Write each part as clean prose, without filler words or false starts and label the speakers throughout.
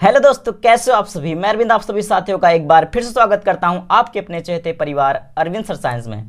Speaker 1: Hello दोस्तों, कैसे हो आप सभी। मैं अरविंद आप सभी साथियों का एक बार फिर से स्वागत करता हूं आपके अपने चहेते परिवार अरविंद सर साइंस में।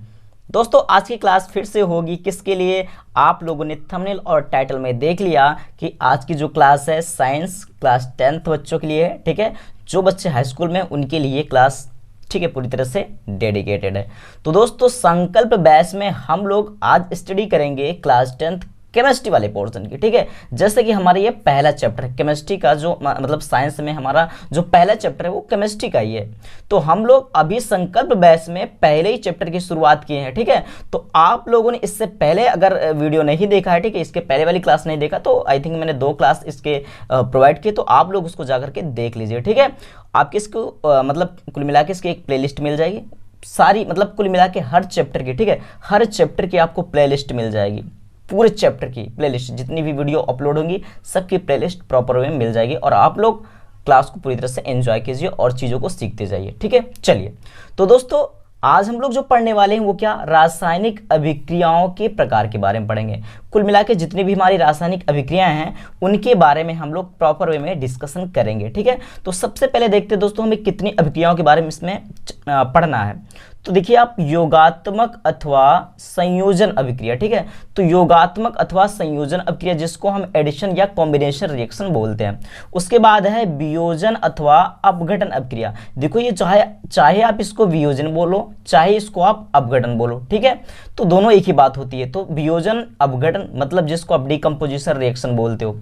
Speaker 1: दोस्तों, आज की क्लास फिर से होगी किसके लिए। आप लोगों ने थंबनेल और टाइटल में देख लिया कि आज की जो क्लास है साइंस क्लास 10th बच्चों के लिए है। ठीक है, जो बच्चे हाई स्कूल में उनके लिए क्लास ठीक है पूरी तरह से डेडिकेटेड है। तो दोस्तों, संकल्प बैच में हम लोग आज स्टडी करेंगे क्लास 10th केमिस्ट्री वाले पोर्शन की। ठीक है, जैसे कि हमारा ये पहला चैप्टर है केमिस्ट्री का, जो मतलब साइंस में हमारा जो पहला चैप्टर है वो केमिस्ट्री का ही है। तो हम लोग अभी संकल्प बैच में पहले ही चैप्टर की शुरुआत किए हैं। ठीक है, तो आप लोगों ने इससे पहले अगर वीडियो नहीं देखा है, ठीक है, इसके पहले वाली क्लास नहीं देखा तो आई थिंक मैंने 2 क्लास इसके प्रोवाइड किए, तो आप लोग उसको जाकर के देख लीजिए। ठीक है, आपकी इसको मतलब कुल मिला के इसकी एक प्लेलिस्ट मिल जाएगी सारी, मतलब कुल मिला के हर चैप्टर की। ठीक है, हर चैप्टर की आपको प्लेलिस्ट मिल जाएगी, पूरे चैप्टर की प्लेलिस्ट, जितनी भी वीडियो अपलोड होंगी सबकी प्लेलिस्ट प्रॉपर वे में मिल जाएगी और आप लोग क्लास को पूरी तरह से एंजॉय कीजिए और चीज़ों को सीखते जाइए। ठीक है, चलिए तो दोस्तों, आज हम लोग जो पढ़ने वाले हैं वो क्या, रासायनिक अभिक्रियाओं के प्रकार के बारे में पढ़ेंगे। कुल मिला के जितनी भी हमारी रासायनिक अभिक्रियाएं हैं उनके बारे में हम लोग प्रॉपर वे में डिस्कशन करेंगे। ठीक है, तो सबसे पहले देखते हैं दोस्तों हमें कितनी अभिक्रियाओं के बारे में इसमें पढ़ना है। तो देखिए आप, योगात्मक अथवा संयोजन अभिक्रिया। ठीक है, तो योगात्मक अथवा संयोजन अभिक्रिया जिसको हम एडिशन या कॉम्बिनेशन रिएक्शन बोलते हैं। उसके बाद है वियोजन अथवा अपघटन अभिक्रिया। देखो ये चाहे आप इसको वियोजन बोलो चाहे इसको आप अपघटन बोलो। ठीक है, तो दोनों एक ही बात होती है। तो वियोजन अपघटन मतलब जिसको आप डिकम्पोजिशन रिएक्शन बोलते हो।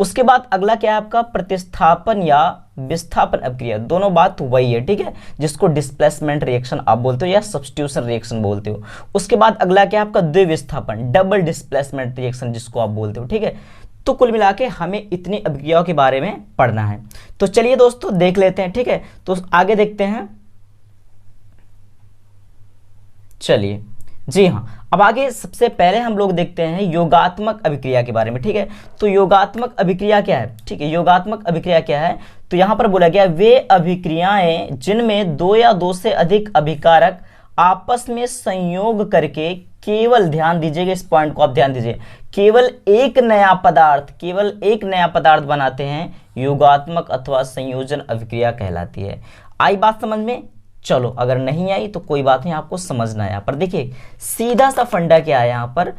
Speaker 1: उसके बाद अगला क्या है आपका, प्रतिस्थापन या विस्थापन अभिक्रिया। दोनों बात वही है। ठीक है, जिसको डिस्प्लेसमेंट रिएक्शन आप बोलते हो या सब्स्टिट्यूशन रिएक्शन बोलते हो। उसके बाद अगला क्या है आपका, द्विविस्थापन डबल डिस्प्लेसमेंट रिएक्शन जिसको आप बोलते हो। ठीक है, तो कुल मिला के हमें इतनी अभिक्रियाओं के बारे में पढ़ना है। तो चलिए दोस्तों देख लेते हैं। ठीक है, तो आगे देखते हैं। चलिए जी हाँ, अब आगे सबसे पहले हम लोग देखते हैं योगात्मक अभिक्रिया के बारे में। ठीक है, तो योगात्मक अभिक्रिया क्या है। ठीक है, योगात्मक अभिक्रिया क्या है, तो यहां पर बोला गया वे अभिक्रियाएं जिनमें 2 या 2 से अधिक अभिकारक आपस में संयोग करके केवल, ध्यान दीजिएगा इस पॉइंट को आप ध्यान दीजिए, केवल एक नया पदार्थ बनाते हैं, योगात्मक अथवा संयोजन अभिक्रिया कहलाती है। आई बात समझ में। चलो अगर नहीं आई तो कोई बात नहीं, आपको समझना है। यहाँ पर देखिए सीधा सा फंडा क्या है, यहाँ पर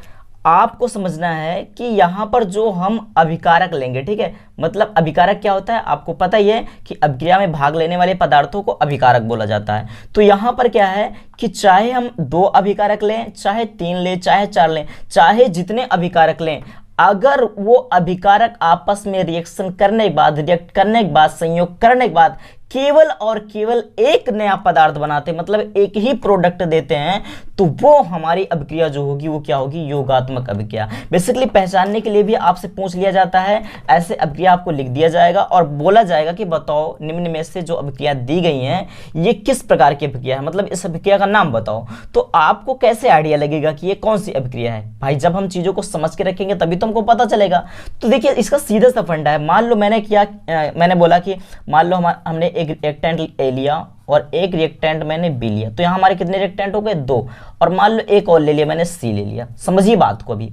Speaker 1: आपको समझना है कि यहाँ पर जो हम अभिकारक लेंगे, ठीक है, मतलब अभिकारक क्या होता है आपको पता ही है कि अभिक्रिया में भाग लेने वाले पदार्थों को अभिकारक बोला जाता है। तो यहाँ पर क्या है कि चाहे हम 2 अभिकारक लें, चाहे 3 लें, चाहे 4 लें, चाहे जितने अभिकारक लें, अगर वो अभिकारक आपस में रिएक्शन करने के बाद, रिएक्ट करने के बाद, संयोग करने के बाद केवल और केवल एक नया पदार्थ बनाते, मतलब एक ही प्रोडक्ट देते हैं, तो वो हमारी अभिक्रिया जो होगी वो क्या होगी, योगात्मक अभिक्रिया। बेसिकली पहचानने के लिए भी आपसे पूछ लिया जाता है, ऐसे अभिक्रिया आपको लिख दिया जाएगा और बोला जाएगा कि बताओ निम्न में से जो अभिक्रिया दी गई हैं ये किस प्रकार की अभिक्रिया है, मतलब इस अभिक्रिया का नाम बताओ। तो आपको कैसे आइडिया लगेगा कि ये कौन सी अभिक्रिया है भाई, जब हम चीजों को समझ के रखेंगे तभी तो हमको पता चलेगा। तो देखिए इसका सीधा सा फंडा है। मान लो मैंने बोला कि मान लो हमने एक रिएक्टेंट ए लिया और एक रिएक्टेंट मैंने बी लिया, तो यहां हमारे कितने रिएक्टेंट हो गए, 2, और मान लो एक और ले लिया मैंने सी ले लिया। समझिए बात को अभी।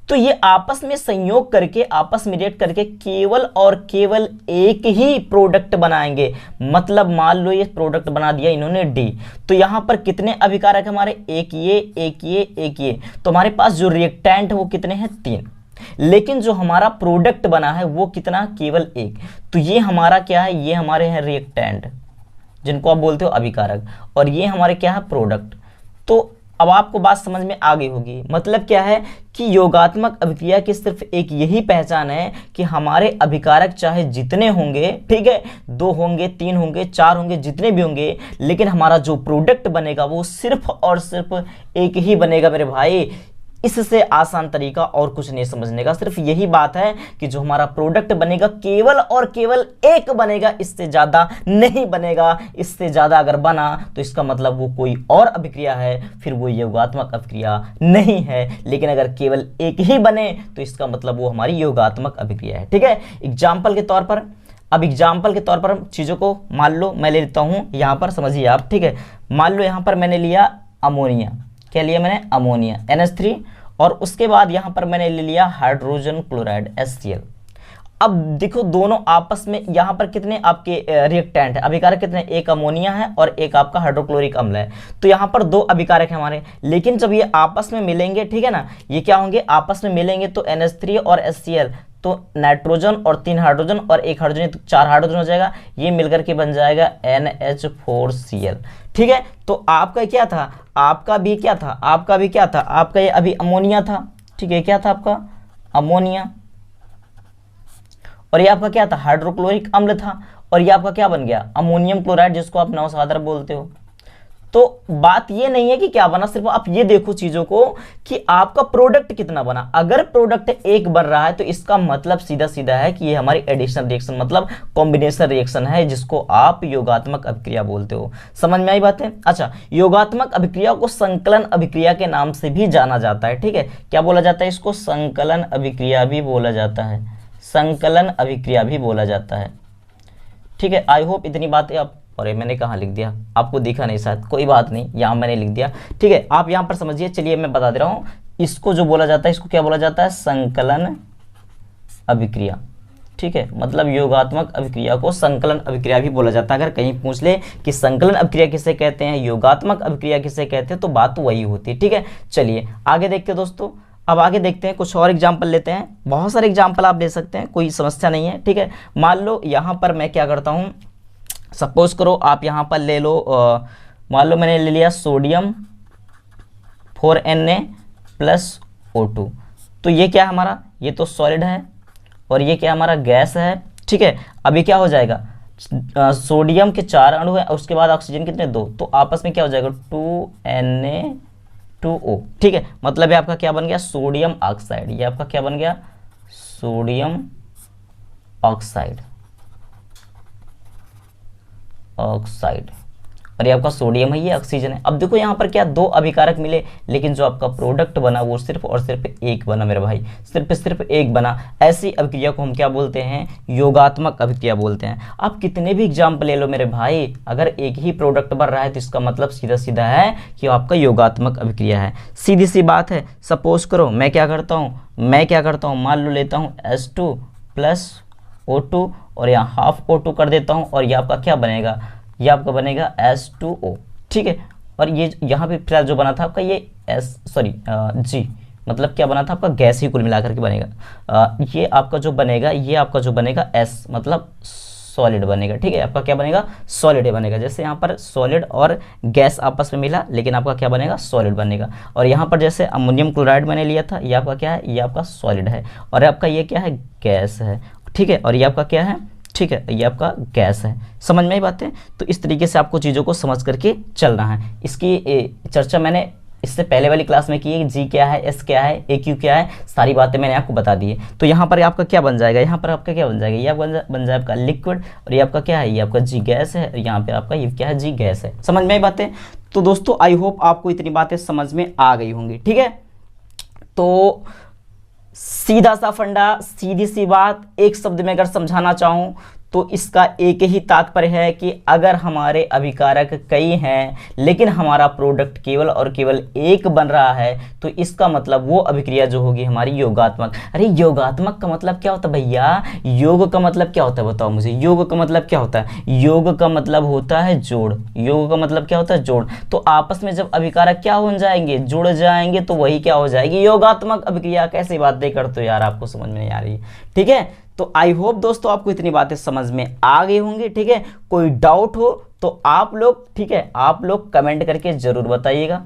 Speaker 1: तो ये आपस में संयोग करके, आपस में रिएक्ट करके केवल और केवल एक ही प्रोडक्ट बनाएंगे। मतलब मान लो ये प्रोडक्ट बना दिया इन्होंने डी, तो यहां पर कितने अभिकारक हमारे, एक ये, एक ये, एक ये, तो हमारे पास जो रिएक्टेंट है वो कितने हैं, 3। लेकिन जो हमारा प्रोडक्ट बना है वो कितना, केवल 1। तो ये हमारा क्या है, ये हमारे हैं रिएक्टेंट जिनको आप बोलते हो अभिकारक, और ये हमारे क्या है, प्रोडक्ट। तो अब आपको बात समझ में आ गई होगी। मतलब क्या है कि योगात्मक अभिक्रिया की सिर्फ एक यही पहचान है कि हमारे अभिकारक चाहे जितने होंगे, ठीक है, 2 होंगे, 3 होंगे, 4 होंगे, जितने भी होंगे, लेकिन हमारा जो प्रोडक्ट बनेगा वो सिर्फ और सिर्फ एक ही बनेगा मेरे भाई। इससे आसान तरीका और कुछ नहीं समझने का, सिर्फ यही बात है कि जो हमारा प्रोडक्ट बनेगा केवल और केवल एक बनेगा, इससे ज्यादा नहीं बनेगा। इससे ज्यादा अगर बना तो इसका मतलब वो कोई और अभिक्रिया है, फिर वो योगात्मक अभिक्रिया नहीं है। लेकिन अगर केवल एक ही बने तो इसका मतलब वो हमारी योगात्मक अभिक्रिया है। ठीक है, एग्जाम्पल के तौर पर, अब एग्जाम्पल के तौर पर हम चीजों को मान लो मैं ले लेता हूं यहां पर, समझिए आप। ठीक है, मान लो यहां पर मैंने लिया अमोनिया, क्या लिया मैंने, अमोनिया NH3, और उसके बाद यहां पर मैंने ले लिया हाइड्रोजन क्लोराइड HCl। अब देखो दोनों आपस में यहाँ पर कितने आपके रिएक्टेंट है, अभिकारक कितने, एक अमोनिया है और एक आपका हाइड्रोक्लोरिक अम्ल है। तो यहाँ पर दो अभिकारक है हमारे, लेकिन जब ये आपस में मिलेंगे, ठीक है ना, ये क्या होंगे आपस में मिलेंगे तो NH3 और HCl, तो नाइट्रोजन और 3 हाइड्रोजन और 1 हाइड्रोजन, तो 4 हाइड्रोजन हो जाएगा, ये मिलकर के बन जाएगा NH4Cl। ठीक है, तो आपका क्या था, आपका भी क्या था, आपका भी क्या था, आपका ये अभी अमोनिया था। ठीक है, क्या था आपका अमोनिया, और ये आपका क्या था हाइड्रोक्लोरिक अम्ल था, और ये आपका क्या बन गया अमोनियम क्लोराइड, जिसको आप नवसाधार बोलते हो। तो बात ये नहीं है कि क्या बना, सिर्फ आप ये देखो चीजों को कि आपका प्रोडक्ट कितना बना। अगर प्रोडक्ट एक बन रहा है तो इसका मतलब सीधा सीधा है कि ये हमारी एडिशन रिएक्शन मतलब कॉम्बिनेशन रिएक्शन है, जिसको आप योगात्मक अभिक्रिया बोलते हो। समझ में आई बात है। अच्छा, योगात्मक अभिक्रिया को संकलन अभिक्रिया के नाम से भी जाना जाता है। ठीक है, क्या बोला जाता है इसको, संकलन अभिक्रिया भी बोला जाता है, संकलन अभिक्रिया भी बोला जाता है। ठीक है, आई होप इतनी बातें आप, और मैंने कहाँ लिख दिया आपको दिखा नहीं शायद, कोई बात नहीं, यहाँ मैंने लिख दिया। ठीक है, आप यहाँ पर समझिए। चलिए मैं बता दे रहा हूँ, इसको जो बोला जाता है इसको क्या बोला जाता है, संकलन अभिक्रिया। ठीक है, मतलब योगात्मक अभिक्रिया को संकलन अभिक्रिया भी बोला जाता है। अगर कहीं पूछ ले कि संकलन अभिक्रिया किसे कहते हैं, योगात्मक अभिक्रिया किसे कहते हैं, तो बात वही होती है। ठीक है, चलिए आगे देखते हैं दोस्तों। अब आगे देखते हैं, कुछ और एग्जाम्पल लेते हैं। बहुत सारे एग्जाम्पल आप ले सकते हैं, कोई समस्या नहीं है। ठीक है, मान लो यहाँ पर मैं क्या करता हूँ, सपोज करो आप यहाँ पर ले लो, मान लो मैंने ले लिया सोडियम 4Na+O2। तो ये क्या है हमारा, ये तो सॉलिड है और ये क्या हमारा गैस है। ठीक है, अभी क्या हो जाएगा, सोडियम के 4 अणु है और उसके बाद ऑक्सीजन कितने 2, तो आपस में क्या हो जाएगा 2Na2O। ठीक है, मतलब ये आपका क्या बन गया सोडियम ऑक्साइड, ये आपका क्या बन गया सोडियम ऑक्साइड, ऑक्साइड, और ये आपका सोडियम है, ये ऑक्सीजन है। अब देखो यहाँ पर क्या दो अभिकारक मिले, लेकिन जो आपका प्रोडक्ट बना वो सिर्फ और सिर्फ एक बना मेरे भाई, सिर्फ एक बना। ऐसी अभिक्रिया को हम क्या बोलते हैं, योगात्मक अभिक्रिया बोलते हैं। आप कितने भी एग्जाम्पल ले लो मेरे भाई, अगर एक ही प्रोडक्ट बन रहा है तो इसका मतलब सीधा सीधा है कि आपका योगात्मक अभिक्रिया है। सीधी सी बात है। सपोज करो मैं क्या करता हूँ, मान लो लेता हूँ H2+O2 और यहाँ हाफ O2 कर देता हूँ, और ये आपका क्या बनेगा, ये आपका बनेगा H2O। ठीक है, और ये यहाँ पे फिलहाल जो बना था आपका ये G, मतलब क्या बना था आपका गैस ही कुल मिलाकर के बनेगा। ये आपका जो बनेगा S, मतलब सॉलिड बनेगा। ठीक है, आपका क्या बनेगा सॉलिड बनेगा। जैसे यहाँ पर सॉलिड और गैस आपस में मिला, लेकिन आपका क्या बनेगा सॉलिड बनेगा। और यहाँ पर जैसे अमोनियम क्लोराइड मैंने लिया था, ये आपका क्या है, ये आपका सॉलिड है, और आपका ये क्या है गैस है। ठीक है, और ये आपका क्या है, ठीक है, ये आपका गैस है। समझ में आई बातें। तो इस तरीके से आपको चीज़ों को समझ करके चलना है। इसकी चर्चा मैंने इससे पहले वाली क्लास में की है, जी क्या है, एस क्या है, ए क्यू क्या है, सारी बातें मैंने आपको बता दी है। तो यहाँ पर आपका क्या बन जाएगा, यहाँ पर आपका क्या बन जाएगा, ये आपका बन जाएगा आपका लिक्विड, और ये आपका क्या है, ये आपका जी गैस है, और यहाँ पे आपका ये क्या है जी गैस है। समझ में आई बातें। तो दोस्तों आई होप आपको इतनी बातें समझ में आ गई होंगी। ठीक है, तो सीधा सा फंडा, सीधी सी बात, एक शब्द में अगर समझाना चाहूँ तो इसका एक ही तात्पर्य है कि अगर हमारे अभिकारक कई हैं लेकिन हमारा प्रोडक्ट केवल और केवल एक बन रहा है, तो इसका मतलब वो अभिक्रिया जो होगी हमारी योगात्मक। अरे योगात्मक का मतलब क्या होता है भैया, योग का मतलब क्या होता है बताओ मुझे, योग का मतलब क्या होता है, योग का मतलब होता है जोड़, योग का मतलब क्या होता है जोड़। तो आपस में जब अभिकारक क्या हो जाएंगे, जुड़ जाएंगे, तो वही क्या हो जाएगी योगात्मक अभिक्रिया। कैसी बातें करते हो यार, आपको समझ में नहीं आ रही। ठीक है, तो आई होप दोस्तों आपको इतनी बातें समझ में आ गई होंगी। ठीक है, कोई डाउट हो तो आप लोग, ठीक है, आप लोग कमेंट करके जरूर बताइएगा।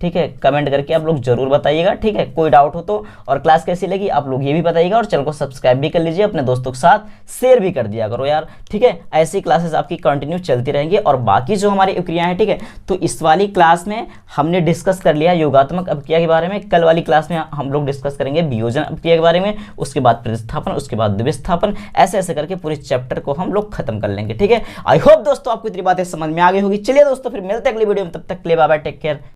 Speaker 1: ठीक है, कमेंट करके आप लोग जरूर बताइएगा। ठीक है, कोई डाउट हो तो, और क्लास कैसी लगी आप लोग ये भी बताइएगा, और चैनल को सब्सक्राइब भी कर लीजिए, अपने दोस्तों के साथ शेयर भी कर दिया करो यार। ठीक है, ऐसी क्लासेस आपकी कंटिन्यू चलती रहेंगी। और बाकी जो हमारी अभिक्रियाएं हैं, ठीक है, तो इस वाली क्लास में हमने डिस्कस कर लिया योगात्मक अभिक्रिया के बारे में। कल वाली क्लास में हम लोग डिस्कस करेंगे वियोजन अभिक्रिया के बारे में, उसके बाद प्रतिस्थापन, उसके बाद द्विस्थापन, ऐसे ऐसे करके पूरे चैप्टर को हम लोग खत्म कर लेंगे। ठीक है, आई होप दोस्तों आपको इतनी बातें समझ में आ गई होगी। चलिए दोस्तों फिर मिलते हैं अगली वीडियो में, तब तक के लिए बाय बाय, टेक केयर।